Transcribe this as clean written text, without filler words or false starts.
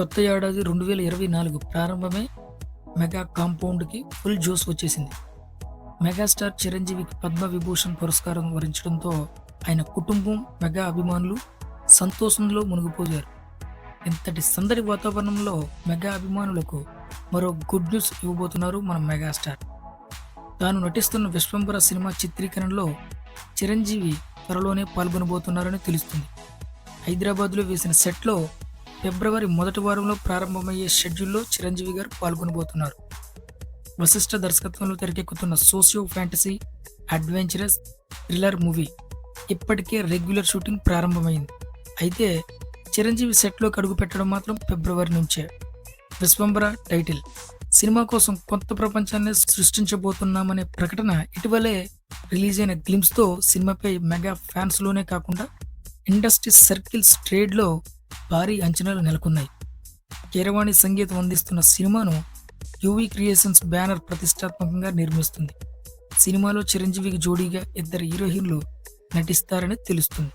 కొత్త ఏడాది 2024 ప్రారంభమే mega కాంపౌండ్‌కి full జోష్ వచ్చేసింది. మెగాస్టార్ చిరంజీవికి పద్మ విభూషణ్ పురస్కారం వరించడంతో ఆయన కుటుంబం, మెగా అభిమానులు సంతోషంలో మునిగిపోయారు. ఇంతటి సందడి వాతావరణంలో మెగా అభిమానులకు మరో గుడ్ న్యూస్ ఇవ్వబోతున్నారు మన మెగాస్టార్. తాను నటిస్తున్న 'విశ్వంబర' సినిమా చిత్రీకరణలో చిరంజీవి త్వరలోనే పాల్గొనబోతున్నారని తెలుస్తుంది. హైదరాబాద్లో వేసిన సెట్లో ఫిబ్రవరి మొదటి వారంలో ప్రారంభమయ్యే షెడ్యూల్లో చిరంజీవి గారు పాల్గొనబోతున్నారు. వశిష్ఠ దర్శకత్వంలో తెరకెక్కుతున్న socio fantasy, adventurous, thriller movie ఇప్పటికే రెగ్యులర్ షూటింగ్ ప్రారంభమైంది. అయితే చిరంజీవి సెట్లోకి అడుగు పెట్టడం మాత్రం ఫిబ్రవరి నుంచే. 'విశ్వంబర' టైటిల్ సినిమా కోసం కొత్త ప్రపంచాన్ని సృష్టించబోతున్నామనే ప్రకటన ఇటీవలే రిలీజ్ అయిన గ్లిమ్స్తో సినిమాపై మెగా ఫ్యాన్స్లోనే కాకుండా ఇండస్ట్రీ సర్కిల్స్, ట్రేడ్లో భారీ అంచనాలు నెలకొన్నాయి. కీరవాణి సంగీతం అందిస్తున్న సినిమాను యూవీ క్రియేషన్స్ బ్యానర్ ప్రతిష్టాత్మకంగా నిర్మిస్తుంది. సినిమాలో చిరంజీవికి జోడీగా ఇద్దరు హీరోయిన్లు నటిస్తారని తెలుస్తుంది.